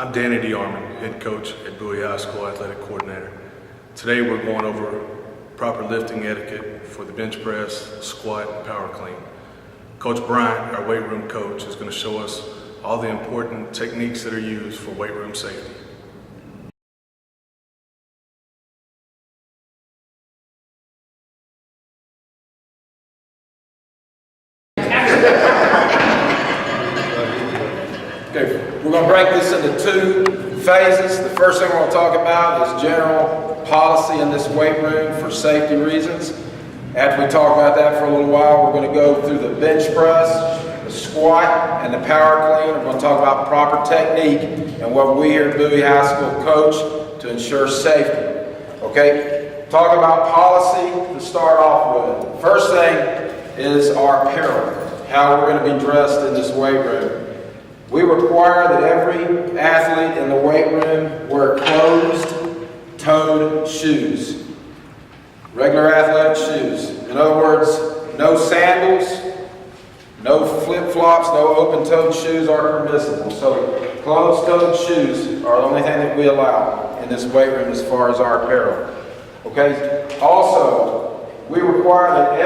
I'm Danny DeArmond, head coach at Bowie High School, athletic coordinator. Today we're going over proper lifting etiquette for the bench press, squat, and power clean. Coach Bryant, our weight room coach, is going to show us all the important techniques that are used for weight room safety. Okay, we're going to break this into two phases. The first thing we're going to talk about is general policy in this weight room for safety reasons. After we talk about that for a little while, we're going to go through the bench press, the squat, and the power clean. We're going to talk about proper technique and what we here at Bowie High School coach to ensure safety. Okay, talk about policy to start off with. First thing is our apparel, how we're going to be dressed in this weight room. We require that every athlete in the weight room wear closed-toed shoes, regular athletic shoes. In other words, no sandals, no flip-flops, no open-toed shoes are permissible. So closed-toed shoes are the only thing that we allow in this weight room as far as our apparel. Okay. Also, we require that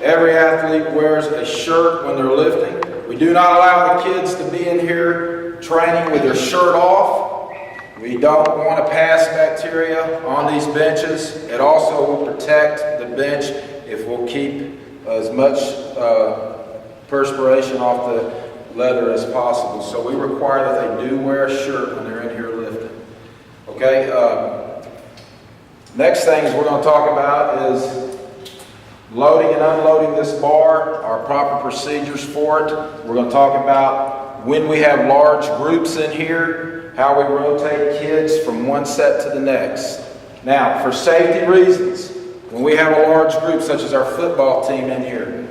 every athlete wears a shirt when they're lifting. We do not allow the kids to be in here training with their shirt off. We don't want to pass bacteria on these benches. It also will protect the bench if we'll keep as much perspiration off the leather as possible. So we require that they do wear a shirt when they're in here lifting. Okay. Next things we're going to talk about is loading and unloading this bar, our proper procedures for it. We're going to talk about when we have large groups in here, how we rotate kids from one set to the next. Now, for safety reasons, when we have a large group such as our football team in here,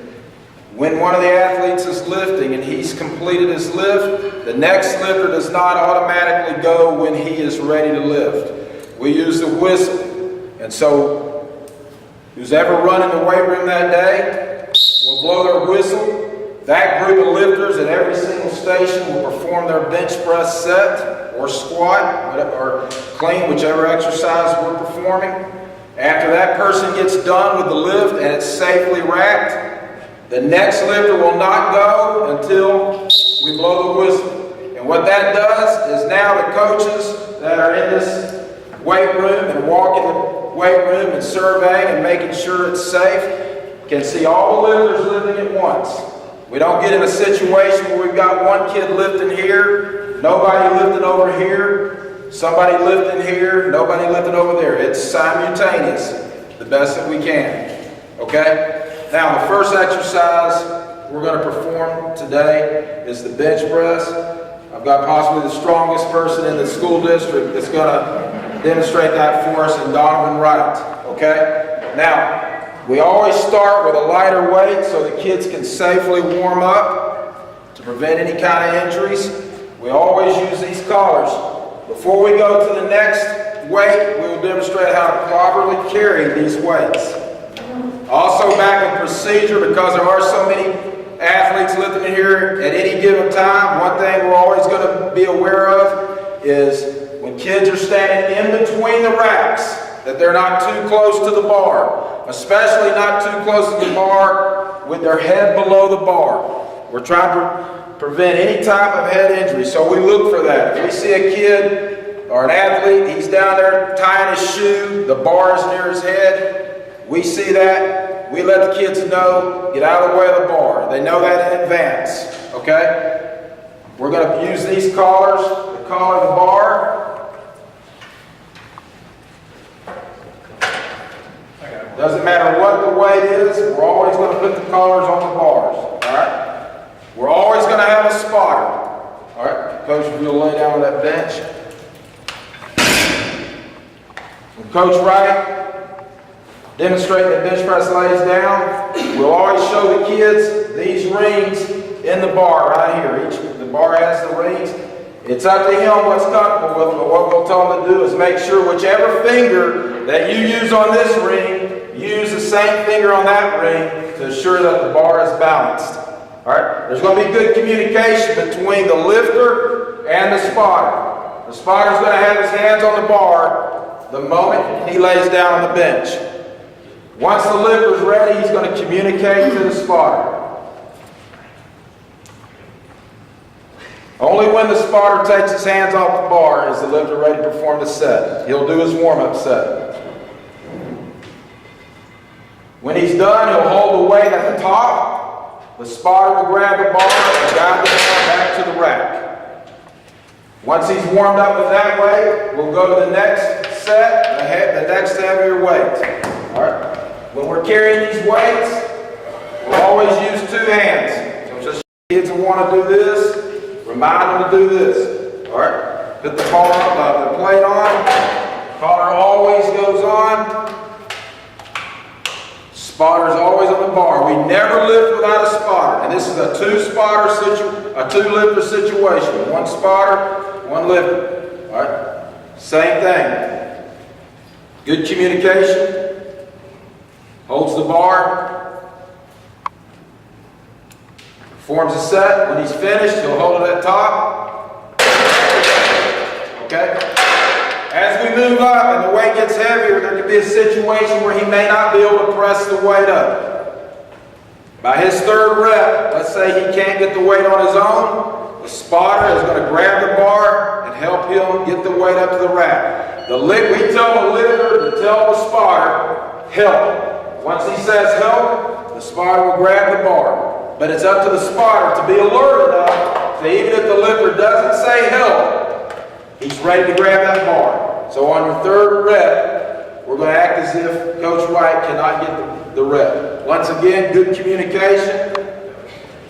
when one of the athletes is lifting and he's completed his lift, the next lifter does not automatically go when he is ready to lift. We use the whistle. And so who's ever run in the weight room that day will blow their whistle. That group of lifters at every single station will perform their bench press set or squat or clean, whichever exercise we're performing. After that person gets done with the lift and it's safely racked, the next lifter will not go until we blow the whistle. And what that does is now the coaches that are in this weight room and walk in the weight room and surveying and making sure it's safe can see all the lifters lifting at once. We don't get in a situation where we've got one kid lifting here, nobody lifting over here, somebody lifting here, nobody lifting over there. It's simultaneous, the best that we can. Okay? Now the first exercise we're going to perform today is the bench press. I've got possibly the strongest person in the school district that's going to demonstrate that for us in Donovan Wright. Okay? Now, we always start with a lighter weight so the kids can safely warm up to prevent any kind of injuries. We always use these collars. Before we go to the next weight, we will demonstrate how to properly carry these weights. Also, back in procedure, because there are so many athletes lifting in here at any given time, one thing we're always going to be aware of is when kids are standing in between the racks, that they're not too close to the bar, especially not too close to the bar with their head below the bar. We're trying to prevent any type of head injury, so we look for that. If we see a kid or an athlete, he's down there tying his shoe, the bar is near his head, we see that, we let the kids know, get out of the way of the bar. They know that in advance, okay? We're going to use these collars to collar the bar. Doesn't matter what the weight is, we're always going to put the collars on the bars. Alright? We're always going to have a spotter. Alright? Coach, if you'll lay down on that bench. When Coach Wright demonstrating the bench press lays down, we'll always show the kids these rings in the bar right here. The bar has the rings. It's up to him what's comfortable with, but what we'll tell him to do is make sure whichever finger that you use on this ring, use the same finger on that ring to ensure that the bar is balanced. All right? There's going to be good communication between the lifter and spotter. The spotter's going to have his hands on the bar the moment he lays down on the bench. Once the lifter's ready, he's going to communicate to the spotter. Only when the spotter takes his hands off the bar is the lifter ready to perform the set. He'll do his warm-up set. When he's done, he'll hold the weight at the top. The spotter will grab the bar and guide the bar back to the rack. Once he's warmed up with that weight, we'll go to the next set, the next heavier weight. All right. When we're carrying these weights, we'll always use two hands. So just kids who want to do this, remind them to do this. All right. Put the the plate on. Collar always goes on. Spotter's always on the bar. We never lift without a spotter. And this is a two-lifter situation. One spotter, one lifter. All right? Same thing. Good communication. Holds the bar. Performs a set. When he's finished, he'll hold it at top. Okay? As we move up and the weight gets heavier, there could be a situation where he may not be able to press the weight up. By his third rep, let's say he can't get the weight on his own, the spotter is going to grab the bar and help him get the weight up to the rack. We tell the lifter to tell the spotter, help. Once he says help, the spotter will grab the bar. But it's up to the spotter to be alert enough that even if the lifter doesn't say help, he's ready to grab that bar. So on your third rep, we're going to act as if Coach Wright cannot get the rep. Once again, good communication.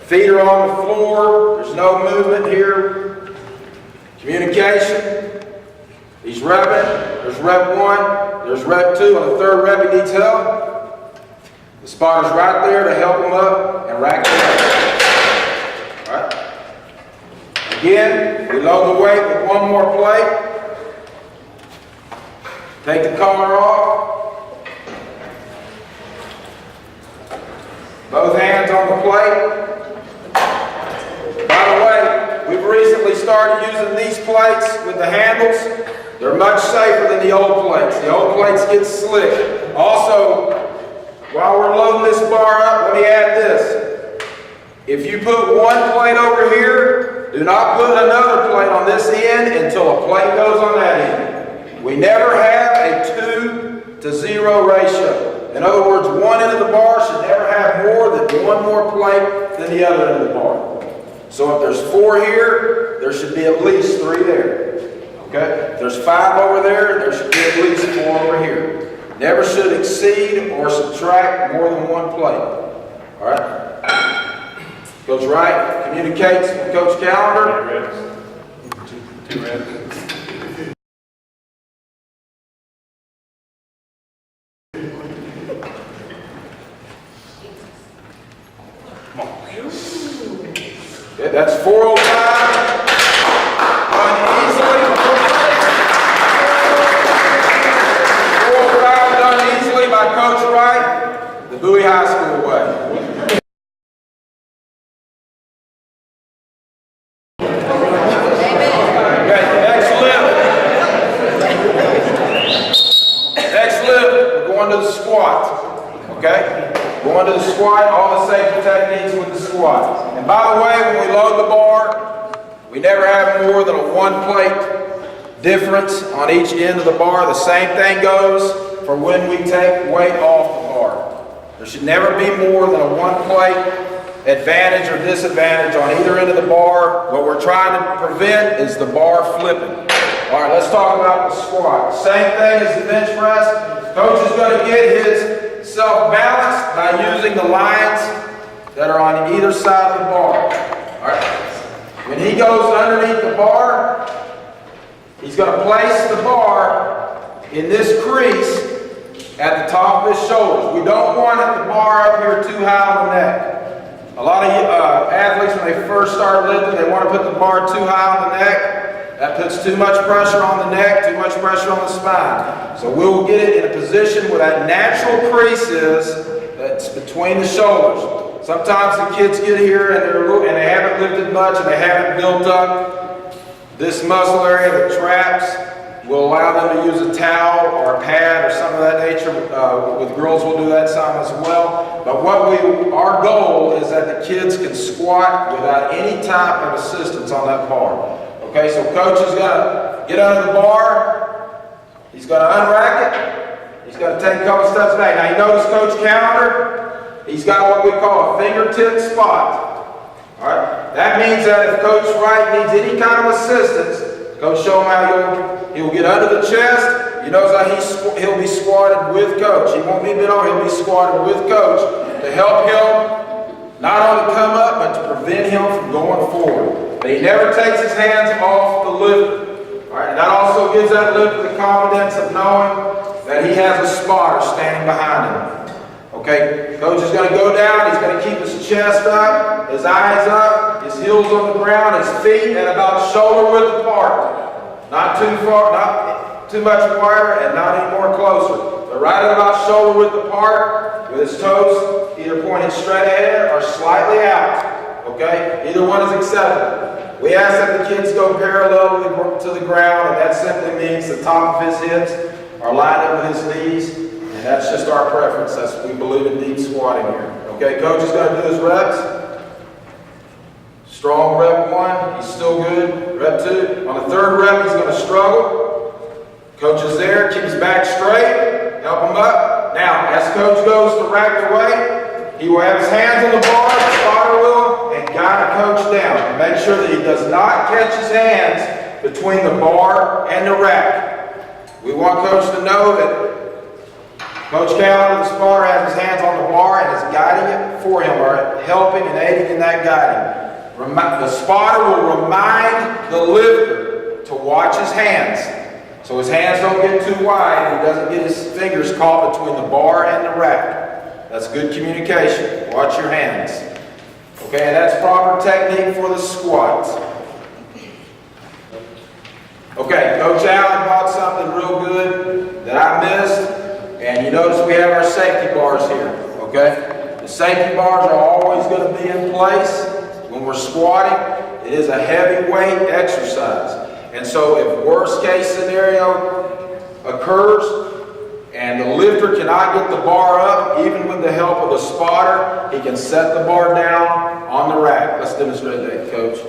Feet are on the floor. There's no movement here. Communication. He's repping. There's rep 1. There's rep 2. On the third rep, he needs help. The spotter's right there to help him up and rack it up. All right. Again, we load the weight with one more plate. Take the collar off. Both hands on the plate. By the way, we've recently started using these plates with the handles. They're much safer than the old plates. The old plates get slick. Also, while we're loading this bar up, let me add this. If you put one plate over here, do not put another plate on this end until a plate goes on that end. We never have a 2-to-0 ratio. In other words, one end of the bar should never have more than one more plate than the other end of the bar. So if there's 4 here, there should be at least 3 there. Okay? If there's 5 over there, there should be at least 4 over here. Never should exceed or subtract more than one plate. All right? Coach Wright communicates with Coach Callender. 2 reps. Okay, that's 405. Done easily. 405 done easily by Coach Wright, the Bowie High School way. Going to the squat, all the safety techniques with the squat. And by the way, when we load the bar, we never have more than a 1 plate difference on each end of the bar. The same thing goes for when we take weight off the bar. There should never be more than a 1 plate advantage or disadvantage on either end of the bar. What we're trying to prevent is the bar flipping. All right, let's talk about the squat. Same thing as the bench press. Coach is going to get his self-balanced by using the lines that are on either side of the bar. All right. When he goes underneath the bar, he's going to place the bar in this crease at the top of his shoulders. We don't want the bar up here too high on the neck. A lot of athletes, when they first start lifting, they want to put the bar too high on the neck. That puts too much pressure on the neck, too much pressure on the spine. So we'll get it in a position where that natural crease is, that's between the shoulders. Sometimes the kids get here and they haven't lifted much and they haven't built up This muscle area, the traps, will allow them to use a towel or a pad or some of that nature. With girls, we'll do that some as well. But our goal is that the kids can squat without any type of assistance on that bar. Okay, so coach is gonna get under the bar. He's gonna unrack it. He's gonna take a couple steps back. Now you notice Coach Calendar, he's got what we call a fingertip spot. All right, that means that if Coach Wright needs any kind of assistance, Coach show him how he'll get under the chest. You notice how he'll be squatted with Coach. He won't be bent over, he'll be squatted with Coach to help him not only come up, but to prevent him from going forward. But he never takes his hands off the lifter. All right, and that also gives that lifter the confidence of knowing that he has a spotter standing behind him. Okay, Coach is going to go down, he's going to keep his chest up, his eyes up, his heels on the ground, his feet at about shoulder width apart. Not too far, not too much wider, and not any more closer. But right at about shoulder width apart, with his toes either pointed straight ahead or slightly out. Okay, either one is acceptable. We ask that the kids go parallel to the ground, and that simply means the top of his hips are lined up with his knees. And that's just our preference. We believe in deep squatting here. Okay, Coach is going to do his reps. Strong rep 1, he's still good. Rep 2. On the third rep, he's going to struggle. Coach is there, keep his back straight, help him up. Now, as Coach goes to rack the weight, he will have his hands on the bar, the spotter will, and guide Coach down. And make sure that he does not catch his hands between the bar and the rack. We want Coach to know that Coach Calendar, the spotter, has his hands on the bar and is guiding it for him, or helping and aiding in that guiding. The spotter will remind the lifter to watch his hands, so his hands don't get too wide and he doesn't get his fingers caught between the bar and the rack. That's good communication. Watch your hands. Okay, and that's proper technique for the squats. Okay, Coach Allen bought something real good that I missed. And you notice we have our safety bars here, okay? The safety bars are always going to be in place when we're squatting. It is a heavy weight exercise. And so if worst case scenario occurs and the lifter cannot get the bar up, even with the help of the spotter, he can set the bar down on the rack. Let's demonstrate that, Coach.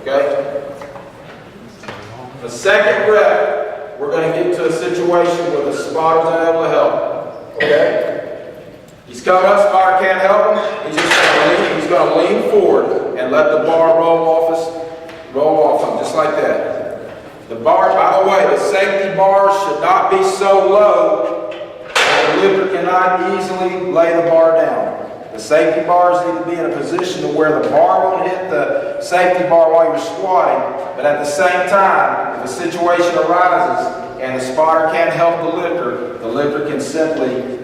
Okay? The second rep, we're going to get to a situation where the spotter's unable to help. Okay? He's coming up, spotter can't help him. He's going to lean forward and let the bar roll off him, just like that. The bar, by the way, the safety bars should not be so low that the lifter cannot easily lay the bar down. The safety bars need to be in a position to where the bar won't hit the safety bar while you're squatting, but at the same time, if a situation arises and the spotter can't help the lifter can simply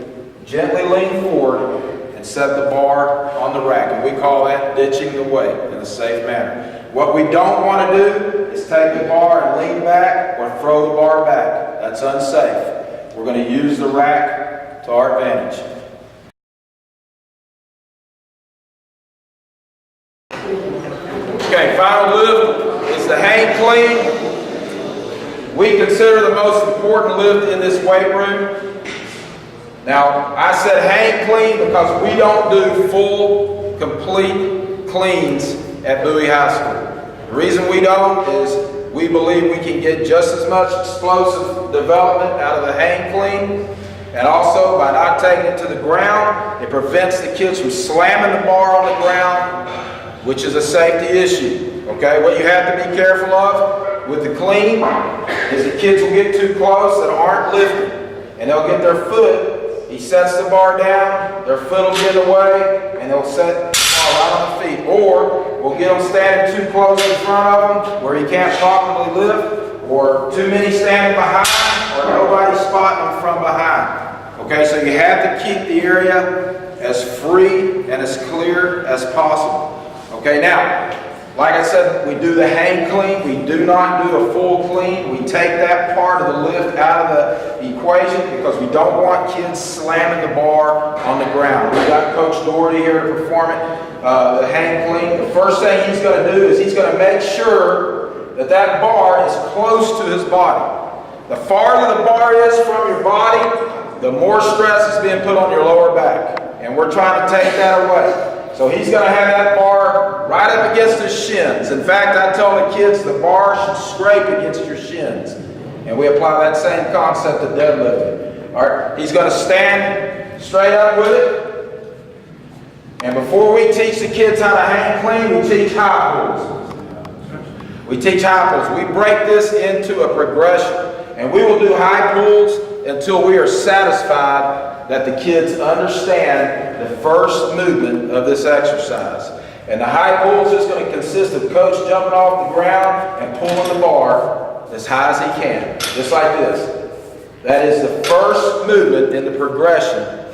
gently lean forward and set the bar on the rack. And we call that ditching the weight in a safe manner. What we don't want to do is take the bar and lean back or throw the bar back. That's unsafe. We're going to use the rack to our advantage. Okay, final lift is the hang clean. We consider the most important lift in this weight room. Now, I said hang clean because we don't do full, complete cleans at Bowie High School. The reason we don't is we believe we can get just as much explosive development out of the hang clean, and also by not taking it to the ground, it prevents the kids from slamming the bar on the ground, which is a safety issue. Okay, what you have to be careful of with the clean is the kids will get too close that aren't lifting, and they'll get their foot. He sets the bar down, their foot will get away, and they'll set the bar right on the feet. Or we'll get them standing too close in front of them where he can't properly lift, or too many standing behind, or nobody spotting them from behind. Okay, so you have to keep the area as free and as clear as possible. Okay, now, like I said, we do the hang clean. We do not do a full clean. We take that part of the lift out of the equation because we don't want kids slamming the bar on the ground. We've got Coach Doherty here to perform it, the hang clean. The first thing he's going to do is he's going to make sure that that bar is close to his body. The farther the bar is from your body, the more stress is being put on your lower back. And we're trying to take that away. So he's going to have that bar right up against his shins. In fact, I tell the kids the bar should scrape against your shins. And we apply that same concept to deadlifting. All right, he's going to stand straight up with it. And before we teach the kids how to hang clean, we teach high pulls. We teach high pulls. We break this into a progression. And we will do high pulls until we are satisfied that the kids understand the first movement of this exercise. And the high pulls is going to consist of coach jumping off the ground and pulling the bar as high as he can, just like this. That is the first movement in the progression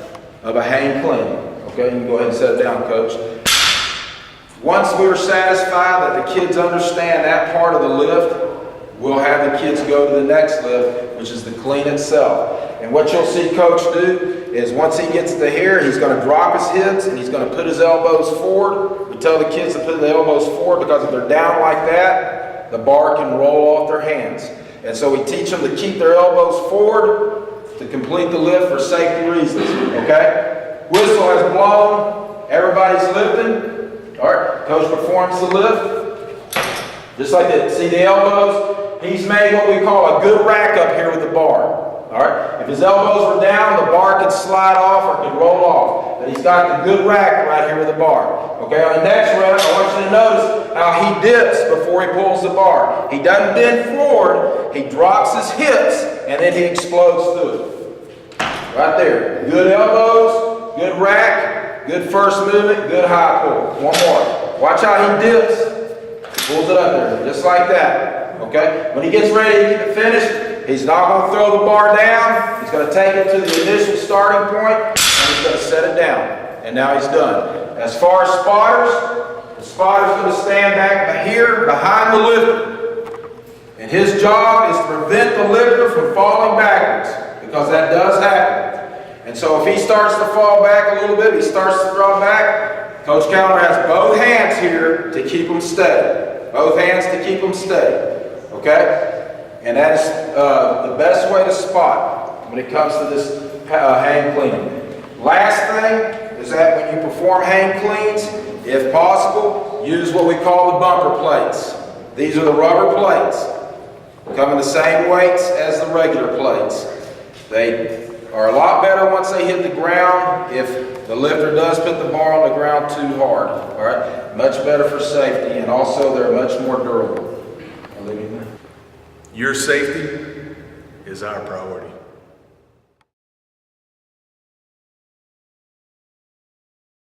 of a hang clean. Okay, you can go ahead and set it down, coach. Once we're satisfied that the kids understand that part of the lift, we'll have the kids go to the next lift, which is the clean itself. And what you'll see coach do is once he gets to here, he's going to drop his hips and he's going to put his elbows forward. We tell the kids to put the elbows forward because if they're down like that, the bar can roll off their hands. And so we teach them to keep their elbows forward to complete the lift for safety reasons. Okay? Whistle has blown. Everybody's lifting. All right. Coach performs the lift. Just like that. See the elbows? He's made what we call a good rack up here with the bar. All right. If his elbows were down, the bar could slide off or could roll off. But he's got the good rack right here with the bar. Okay. On the next rep, I want you to notice how he dips before he pulls the bar. He doesn't bend forward. He drops his hips and then he explodes through it. Right there. Good elbows, good rack, good first movement, good high pull. One more. Watch how he dips. Pulls it up there, just like that. Okay? When he gets ready to get finished, he's not going to throw the bar down. He's going to take it to the initial starting point, and he's going to set it down. And now he's done. As far as spotters, the spotter's going to stand back here behind the lifter. And his job is to prevent the lifter from falling backwards, because that does happen. And so if he starts to fall back a little bit, he starts to throw back, Coach Callender has both hands here to keep him steady. Both hands to keep them steady, okay? And that is the best way to spot when it comes to this hang cleaning. Last thing is that when you perform hang cleans, if possible, use what we call the bumper plates. These are the rubber plates. Come in the same weights as the regular plates. They are a lot better once they hit the ground if the lifter does put the bar on the ground too hard. All right, much better for safety, and also they're much more durable. Your safety is our priority.